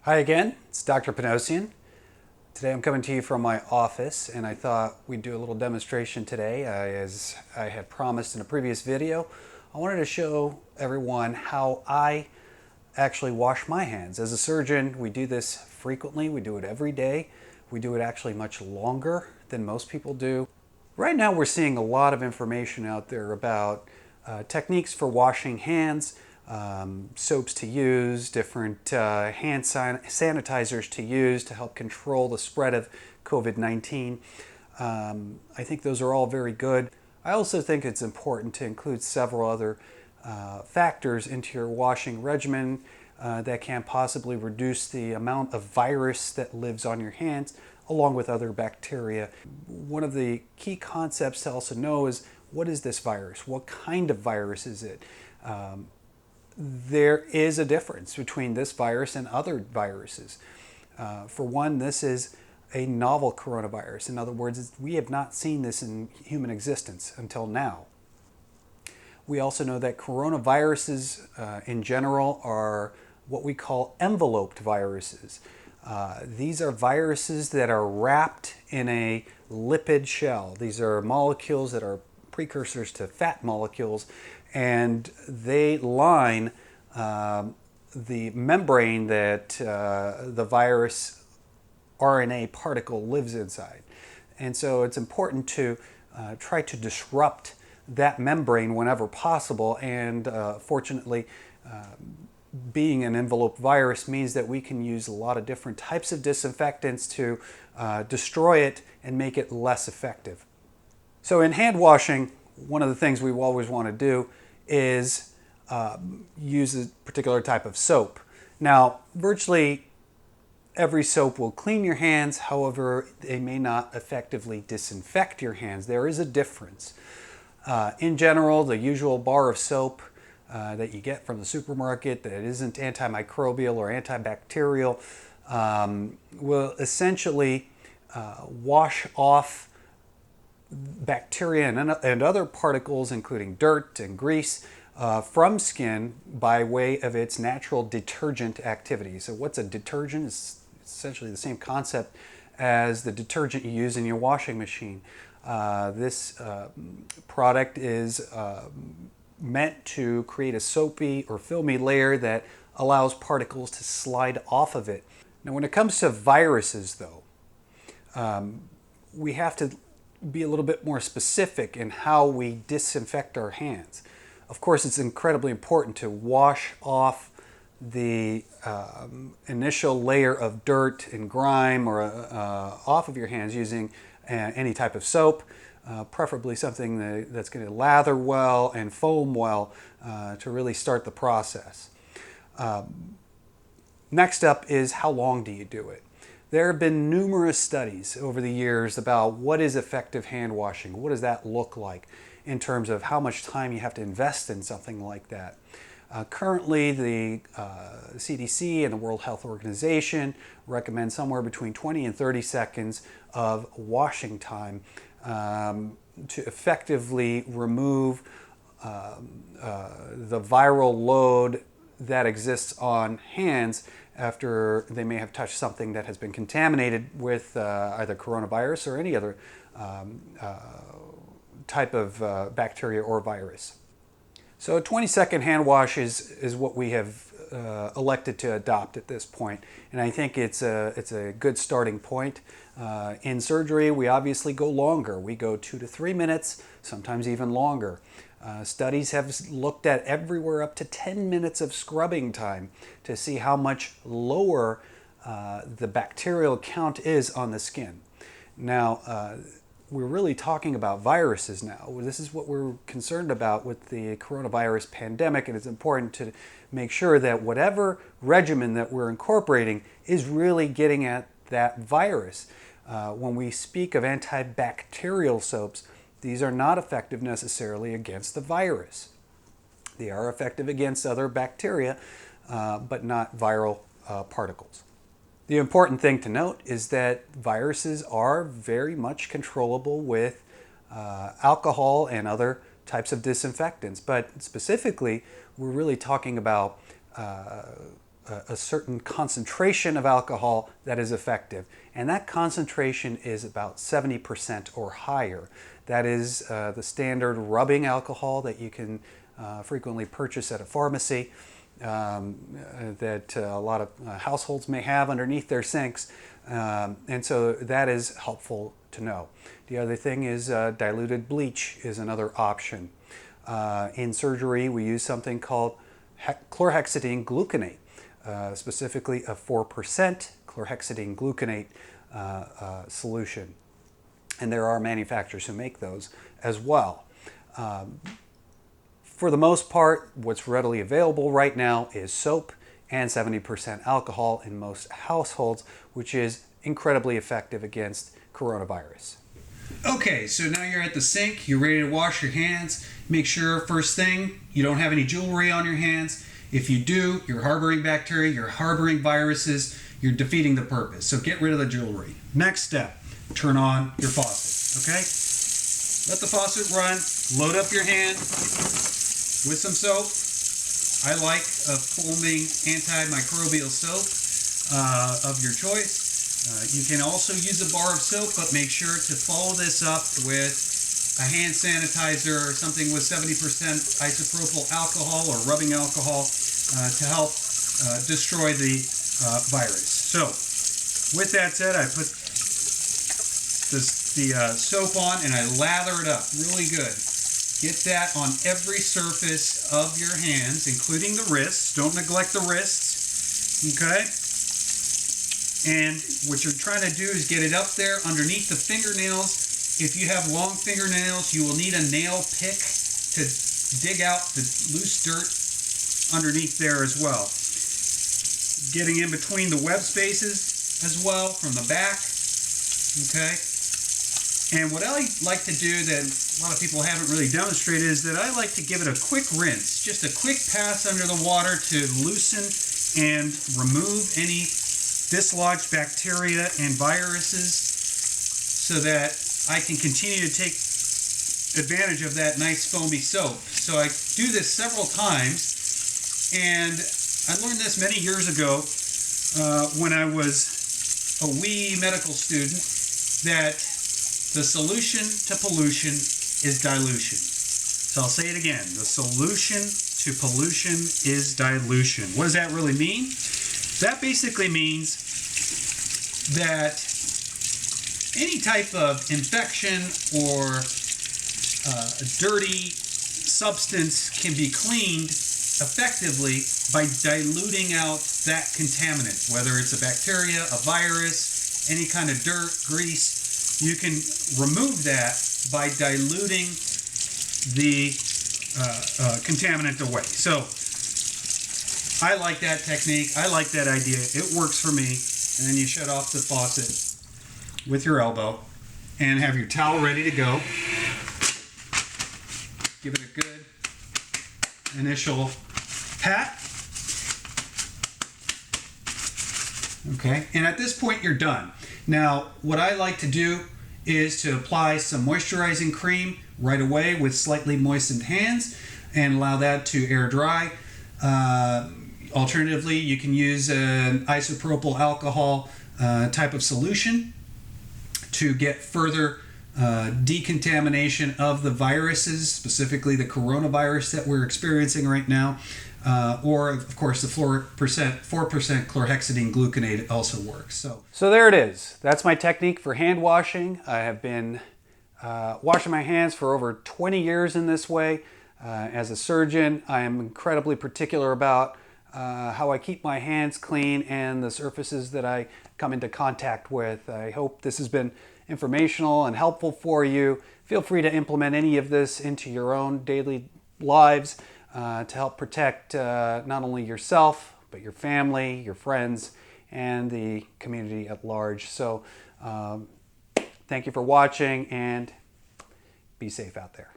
Hi again, it's Dr. Panossian. Today I'm coming to you from my office and I thought we'd do a little demonstration today. As I had promised in a previous video, I wanted to show everyone how I actually wash my hands. As a surgeon, we do this frequently, we do it every day. We do it actually much longer than most people do. Right now we're seeing a lot of information out there about techniques for washing hands, soaps to use, different hand sanitizers to use to help control the spread of COVID-19. I think those are all very good. I also think it's important to include several other factors into your washing regimen that can possibly reduce the amount of virus that lives on your hands, along with other bacteria. One of the key concepts to also know is, what is this virus? What kind of virus is it? There is a difference between this virus and other viruses. For one, this is a novel coronavirus. In other words, we have not seen this in human existence until now. We also know that coronaviruses in general are what we call enveloped viruses. These are viruses that are wrapped in a lipid shell. These are molecules that are precursors to fat molecules, and they line the membrane that the virus RNA particle lives inside. And so it's important to try to disrupt that membrane whenever possible, and fortunately being an envelope virus means that we can use a lot of different types of disinfectants to destroy it and make it less effective. So in hand washing, one of the things we always want to do is use a particular type of soap. Now, virtually every soap will clean your hands, however, they may not effectively disinfect your hands. There is a difference. In general, the usual bar of soap that you get from the supermarket that isn't antimicrobial or antibacterial will essentially wash off bacteria and other particles, including dirt and grease, from skin by way of its natural detergent activity. So what's a detergent? It's essentially the same concept as the detergent you use in your washing machine. This product is meant to create a soapy or filmy layer that allows particles to slide off of it. Now, when it comes to viruses, though, we have to be a little bit more specific in how we disinfect our hands. Of course, it's incredibly important to wash off the initial layer of dirt and grime or off of your hands using any type of soap, preferably something that's going to lather well and foam well to really start the process. Next up is, how long do you do it? There have been numerous studies over the years about what is effective hand washing. What does that look like in terms of how much time you have to invest in something like that? Currently, the CDC and the World Health Organization recommend somewhere between 20 and 30 seconds of washing time to effectively remove the viral load that exists on hands after they may have touched something that has been contaminated with either coronavirus or any other type of bacteria or virus. So a 20-second hand wash is what we have elected to adopt at this point, and I think it's a good starting point. In surgery, we obviously go longer. We go 2 to 3 minutes, sometimes even longer. Studies have looked at everywhere up to 10 minutes of scrubbing time to see how much lower the bacterial count is on the skin. Now, we're really talking about viruses now. This is what we're concerned about with the coronavirus pandemic, and it's important to make sure that whatever regimen that we're incorporating is really getting at that virus. When we speak of antibacterial soaps, these are not effective necessarily against the virus. They are effective against other bacteria, but not viral particles. The important thing to note is that viruses are very much controllable with alcohol and other types of disinfectants, but specifically we're really talking about a certain concentration of alcohol that is effective. And that concentration is about 70% or higher. That is the standard rubbing alcohol that you can frequently purchase at a pharmacy, that a lot of households may have underneath their sinks. And so that is helpful to know. The other thing is diluted bleach is another option. In surgery, we use something called chlorhexidine gluconate, specifically a 4% chlorhexidine gluconate solution. And there are manufacturers who make those as well. For the most part, what's readily available right now is soap and 70% alcohol in most households, which is incredibly effective against coronavirus. Okay, so now you're at the sink, you're ready to wash your hands. Make sure, first thing, you don't have any jewelry on your hands. If you do, you're harboring bacteria, you're harboring viruses, you're defeating the purpose. So get rid of the jewelry. Next step, turn on your faucet, okay? Let the faucet run, load up your hand with some soap. I like a foaming antimicrobial soap of your choice. You can also use a bar of soap, but make sure to follow this up with a hand sanitizer or something with 70% isopropyl alcohol or rubbing alcohol to help destroy the virus. So, with that said, I put the soap on and I lather it up really good. Get that on every surface of your hands, including the wrists. Don't neglect the wrists, okay? And what you're trying to do is get it up there underneath the fingernails. If you have long fingernails, you will need a nail pick to dig out the loose dirt underneath there as well. Getting in between the web spaces as well from the back, okay? And what I like to do that a lot of people haven't really demonstrated is that I like to give it a quick rinse, just a quick pass under the water to loosen and remove any dislodged bacteria and viruses so that I can continue to take advantage of that nice foamy soap. So I do this several times, and I learned this many years ago when I was a wee medical student, that the solution to pollution is dilution. So I'll say it again. The solution to pollution is dilution. What does that really mean? That basically means that any type of infection or dirty substance can be cleaned effectively by diluting out that contaminant, whether it's a bacteria, a virus, any kind of dirt, grease. You can remove that by diluting the contaminant away. So I like that technique. I like that idea. It works for me. And then you shut off the faucet with your elbow and have your towel ready to go. Give it a good initial pat. Okay, and at this point you're done. Now, what I like to do is to apply some moisturizing cream right away with slightly moistened hands and allow that to air dry. Alternatively, you can use an isopropyl alcohol type of solution to get further decontamination of the viruses, specifically the coronavirus that we're experiencing right now. Or, of course, the 4% chlorhexidine gluconate also works. So there it is. That's my technique for hand washing. I have been washing my hands for over 20 years in this way. As a surgeon, I am incredibly particular about how I keep my hands clean and the surfaces that I come into contact with. I hope this has been informational and helpful for you. Feel free to implement any of this into your own daily lives to help protect not only yourself, but your family, your friends, and the community at large. So thank you for watching, and be safe out there.